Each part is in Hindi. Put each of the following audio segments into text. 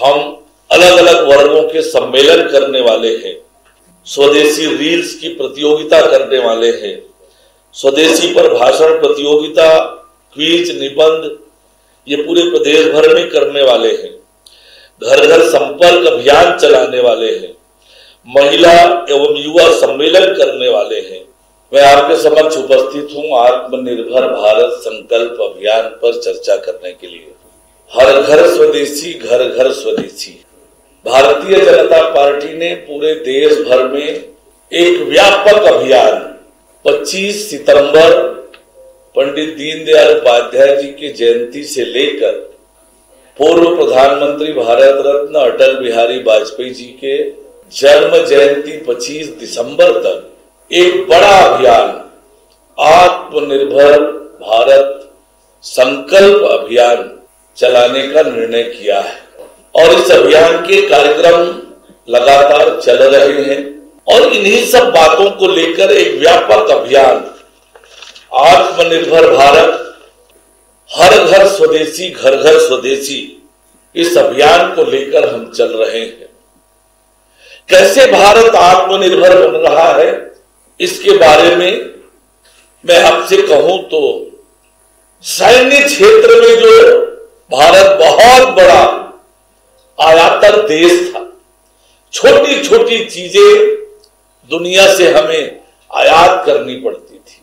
हम अलग अलग वर्गों के सम्मेलन करने वाले हैं, स्वदेशी रील्स की प्रतियोगिता करने वाले हैं, स्वदेशी पर भाषण प्रतियोगिता, क्विज, निबंध ये पूरे प्रदेश भर में करने वाले हैं, घर घर संपर्क अभियान चलाने वाले हैं, महिला एवं युवा सम्मेलन करने वाले हैं। मैं आपके समक्ष उपस्थित हूं आत्मनिर्भर भारत संकल्प अभियान पर चर्चा करने के लिए। हर घर स्वदेशी, घर घर स्वदेशी। भारतीय जनता पार्टी ने पूरे देश भर में एक व्यापक अभियान 25 सितंबर पंडित दीनदयाल उपाध्याय जी की जयंती से लेकर पूर्व प्रधानमंत्री भारत रत्न अटल बिहारी वाजपेयी जी के जन्म जयंती 25 दिसंबर तक एक बड़ा अभियान आत्मनिर्भर भारत संकल्प अभियान चलाने का निर्णय किया है और इस अभियान के कार्यक्रम लगातार चल रहे हैं और इन्हीं सब बातों को लेकर एक व्यापक अभियान आत्मनिर्भर भारत, हर घर स्वदेशी, घर घर स्वदेशी, इस अभियान को लेकर हम चल रहे हैं। कैसे भारत आत्मनिर्भर बन रहा है इसके बारे में मैं आपसे कहूं तो सैन्य क्षेत्र में जो भारत बहुत बड़ा आयातक देश था, छोटी छोटी चीजें दुनिया से हमें आयात करनी पड़ती थी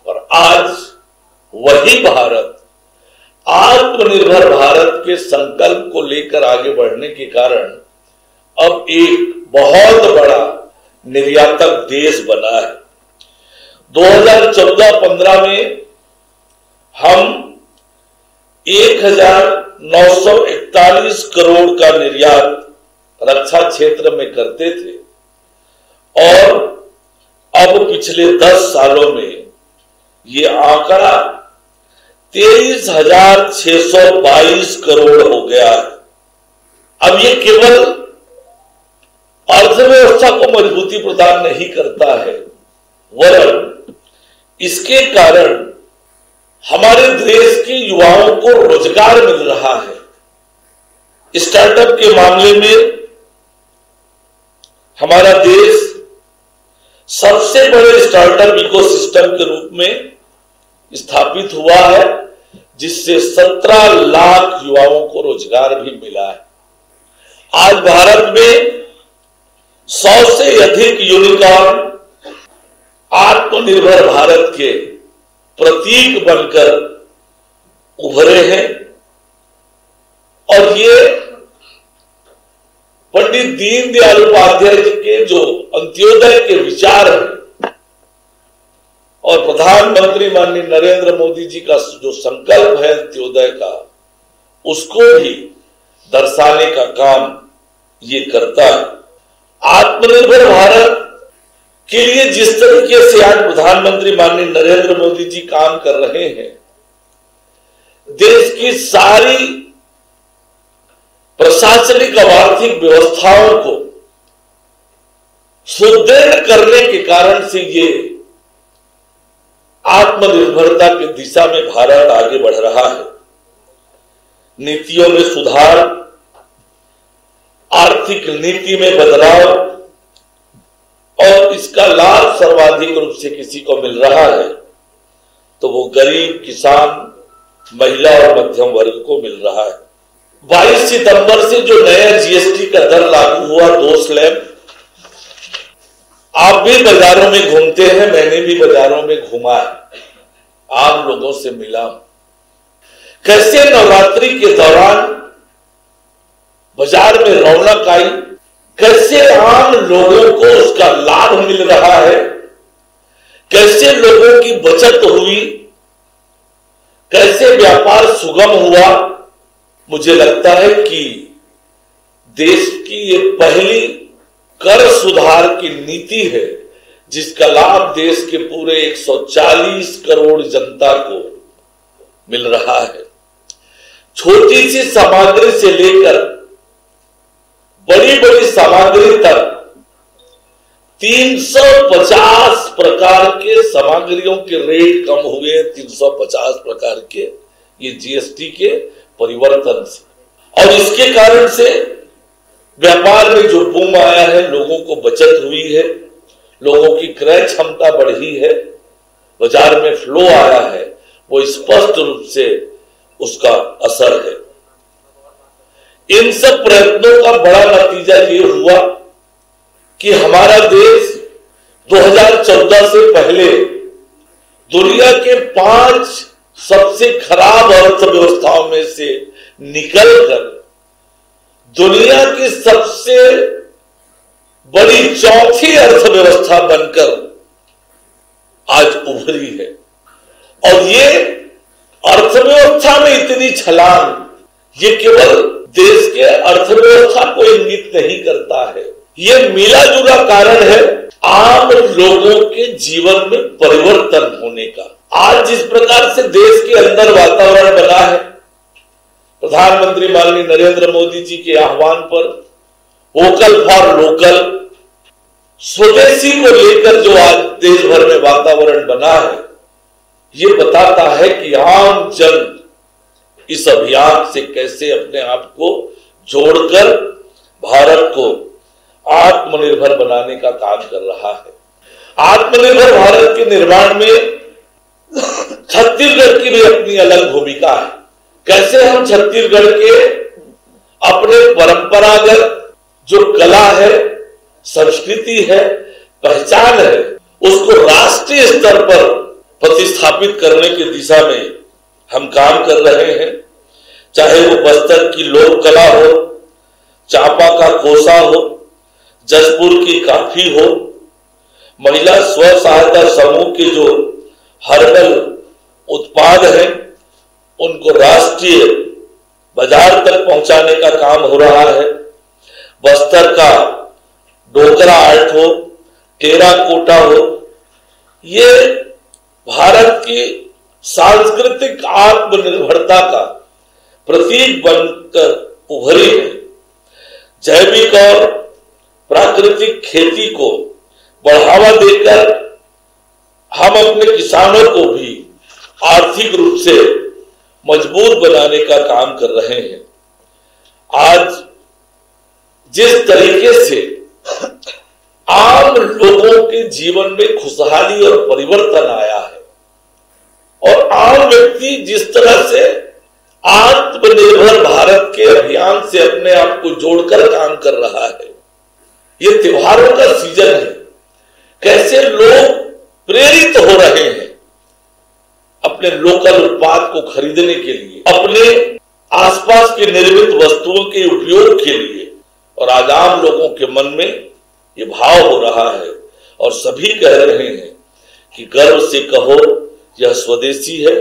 और आज वही भारत आत्मनिर्भर भारत के संकल्प को लेकर आगे बढ़ने के कारण अब एक बहुत बड़ा निर्यातक देश बना है। 2014-15 में हम 1941 करोड़ का निर्यात रक्षा क्षेत्र में करते थे और अब पिछले 10 सालों में ये आंकड़ा 23,622 करोड़ हो गया है। अब ये केवल अर्थव्यवस्था को मजबूती प्रदान नहीं करता है, वरन इसके कारण हमारे देश के युवाओं को रोजगार मिल रहा है। स्टार्टअप के मामले में हमारा देश सबसे बड़े स्टार्टअप इकोसिस्टम के रूप में स्थापित हुआ है, जिससे 17 लाख युवाओं को रोजगार भी मिला है। आज भारत में 100 से अधिक यूनिकॉर्न आत्मनिर्भर भारत के प्रतीक बनकर उभरे हैं और ये पंडित दीनदयाल उपाध्याय जी के जो अंत्योदय के विचार हैं और प्रधानमंत्री माननीय नरेंद्र मोदी जी का जो संकल्प है अंत्योदय का, उसको भी दर्शाने का काम ये करता है। आत्मनिर्भर भारत के लिए जिस तरीके से आज प्रधानमंत्री माननीय नरेंद्र मोदी जी काम कर रहे हैं, देश की सारी प्रशासनिक और आर्थिक व्यवस्थाओं को सुदृढ़ करने के कारण से ये आत्मनिर्भरता की दिशा में भारत आगे बढ़ रहा है। नीतियों में सुधार, आर्थिक नीति में बदलाव और इसका लाभ सर्वाधिक रूप से किसी को मिल रहा है तो वो गरीब, किसान, महिला और मध्यम वर्ग को मिल रहा है। 22 सितंबर से जो नया जीएसटी का दर लागू हुआ 2 स्लैब, आप भी बाजारों में घूमते हैं, मैंने भी बाजारों में घूमा है, आम लोगों से मिला। कैसे नवरात्रि के दौरान बाजार में रौनक आई, कैसे आम लोगों को उसका लाभ मिल रहा है, कैसे लोगों की बचत हुई, कैसे व्यापार सुगम हुआ। मुझे लगता है कि देश की ये पहली कर सुधार की नीति है जिसका लाभ देश के पूरे 140 करोड़ जनता को मिल रहा है। छोटी सी सामग्री से लेकर बड़ी बड़ी सामग्री तक 350 प्रकार के सामग्रियों के रेट कम हुए। 350 प्रकार के ये जीएसटी के परिवर्तन से और इसके कारण से व्यापार में जो बूम आया है, लोगों को बचत हुई है, लोगों की क्रय क्षमता बढ़ी है, बाजार में फ्लो आया है, वो स्पष्ट रूप से उसका असर है। इन सब प्रयत्नों का बड़ा नतीजा ये हुआ कि हमारा देश 2014 से पहले दुनिया के 5 सबसे खराब अर्थव्यवस्थाओं में से निकलकर दुनिया की सबसे बड़ी चौथी अर्थव्यवस्था बनकर आज उभरी है। और ये अर्थव्यवस्था में इतनी छलांग, ये केवल देश के अर्थव्यवस्था को इंगित नहीं करता है, ये मिला जुला कारण है आम लोगों के जीवन में परिवर्तन होने का। आज जिस प्रकार से देश के अंदर वातावरण बना है, प्रधानमंत्री माननीय नरेंद्र मोदी जी के आह्वान पर वोकल फॉर लोकल, स्वदेशी को लेकर जो आज देश भर में वातावरण बना है, ये बताता है कि आम जन इस अभियान से कैसे अपने आप को जोड़कर भारत को आत्मनिर्भर बनाने का काम कर रहा है। आत्मनिर्भर भारत के निर्माण में छत्तीसगढ़ की भी अपनी अलग भूमिका है। कैसे हम छत्तीसगढ़ के अपने परंपरागत जो कला है, संस्कृति है, पहचान है, उसको राष्ट्रीय स्तर पर प्रतिस्थापित करने की दिशा में हम काम कर रहे हैं। चाहे वो बस्तर की लोक कला हो, चांपा का कोसा हो, जसपुर की काफी हो, महिला स्व सहायता समूह के जो हर्बल उत्पाद हैं, उनको राष्ट्रीय बाजार तक पहुंचाने का काम हो रहा है। बस्तर का डोकरा आर्ट हो, टेराकोटा हो, ये भारत की सांस्कृतिक आत्मनिर्भरता का प्रतीक बनकर उभरी है। जैविक और प्राकृतिक खेती को बढ़ावा देकर हम अपने किसानों को भी आर्थिक रूप से मजबूत बनाने का काम कर रहे हैं। आज जिस तरीके से आम लोगों के जीवन में खुशहाली और परिवर्तन आया है और आम व्यक्ति जिस तरह से आत्मनिर्भर भारत के अभियान से अपने आप को जोड़कर काम कर रहा है, ये त्योहारों का सीजन है। कैसे लोग प्रेरित हो रहे हैं अपने लोकल उत्पाद को खरीदने के लिए, अपने आसपास के निर्मित वस्तुओं के उपयोग के लिए, और आज आम लोगों के मन में ये भाव हो रहा है और सभी कह रहे हैं कि गर्व से कहो यह स्वदेशी है।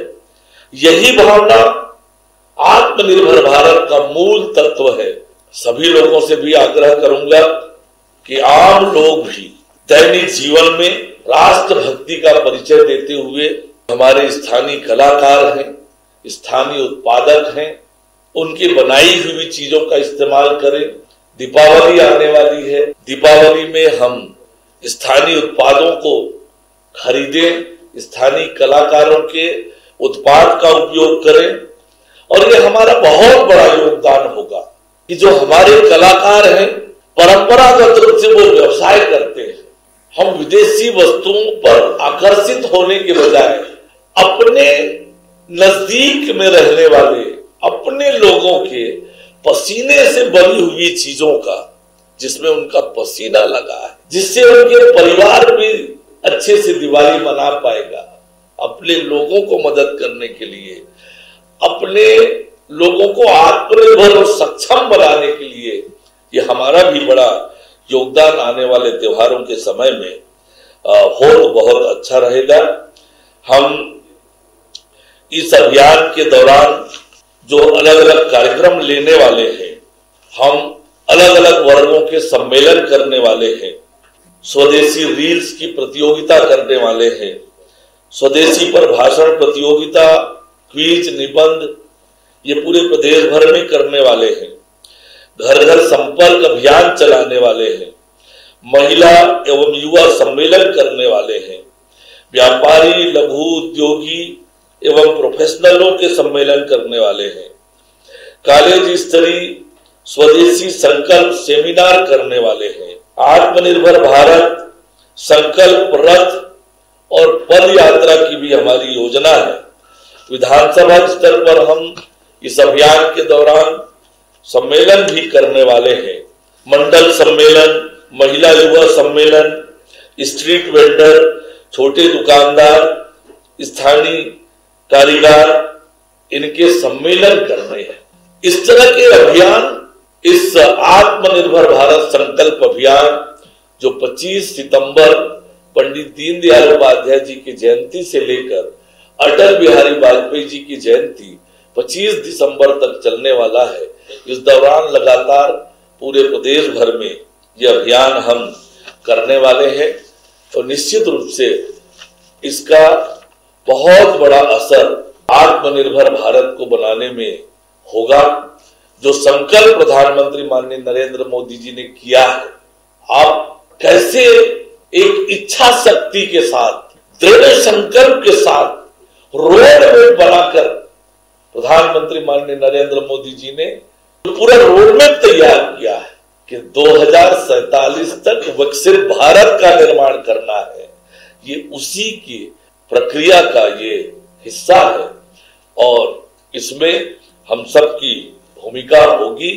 यही भावना आत्मनिर्भर भारत का मूल तत्व है। सभी लोगों से भी आग्रह करूंगा कि आम लोग भी दैनिक जीवन में राष्ट्रभक्ति का परिचय देते हुए हमारे स्थानीय कलाकार हैं, स्थानीय उत्पादक हैं, उनकी बनाई हुई चीजों का इस्तेमाल करें। दीपावली आने वाली है, दीपावली में हम स्थानीय उत्पादों को खरीदें, स्थानीय कलाकारों के उत्पाद का उपयोग करें, और ये हमारा बहुत बड़ा योगदान होगा कि जो हमारे कलाकार हैं परंपरागत रूप से वो व्यवसाय करते हैं। हम विदेशी वस्तुओं पर आकर्षित होने के बजाय अपने नजदीक में रहने वाले अपने लोगों के पसीने से बनी हुई चीजों का, जिसमें उनका पसीना लगा है, जिससे उनके परिवार भी अच्छे से दिवाली मना पाएगा, अपने लोगों को मदद करने के लिए, अपने लोगों को आत्मनिर्भर और सक्षम बनाने के लिए ये हमारा भी बड़ा योगदान आने वाले त्योहारों के समय में हो तो बहुत अच्छा रहेगा। हम इस अभियान के दौरान जो अलग अलग कार्यक्रम लेने वाले हैं, हम अलग अलग वर्गों के सम्मेलन करने वाले हैं, स्वदेशी रील्स की प्रतियोगिता करने वाले हैं, स्वदेशी पर भाषण प्रतियोगिता, क्विज, निबंध, ये पूरे प्रदेश भर में करने वाले हैं। घर घर संपर्क अभियान चलाने वाले हैं, महिला एवं युवा सम्मेलन करने वाले हैं, व्यापारी, लघु उद्योगी एवं प्रोफेशनलों के सम्मेलन करने वाले हैं, कॉलेज स्तरीय स्वदेशी संकल्प सेमिनार करने वाले हैं। आत्मनिर्भर भारत संकल्प रथ और पद यात्रा की भी हमारी योजना है। विधानसभा स्तर पर हम इस अभियान के दौरान सम्मेलन भी करने वाले हैं। मंडल सम्मेलन, महिला युवा सम्मेलन, स्ट्रीट वेंडर, छोटे दुकानदार, स्थानीय कारीगर, इनके सम्मेलन करने हैं। इस तरह के अभियान, इस आत्मनिर्भर भारत संकल्प अभियान जो 25 सितंबर पंडित दीनदयाल उपाध्याय जी की जयंती से लेकर अटल बिहारी वाजपेयी जी की जयंती 25 दिसंबर तक चलने वाला है। इस दौरान लगातार पूरे प्रदेश भर में यह अभियान हम करने वाले हैं और निश्चित रूप से इसका बहुत बड़ा असर आत्मनिर्भर भारत को बनाने में होगा। जो संकल्प प्रधानमंत्री माननीय नरेंद्र मोदी जी ने किया है, आप कैसे एक इच्छा शक्ति के साथ, दृढ़ संकल्प के साथ रोड मैप बनाकर प्रधानमंत्री माननीय नरेंद्र मोदी जी ने पूरा रोड मैप तैयार किया है कि 2047 तक विकसित भारत का निर्माण करना है। ये उसी की प्रक्रिया का ये हिस्सा है और इसमें हम सबकी भूमिका होगी।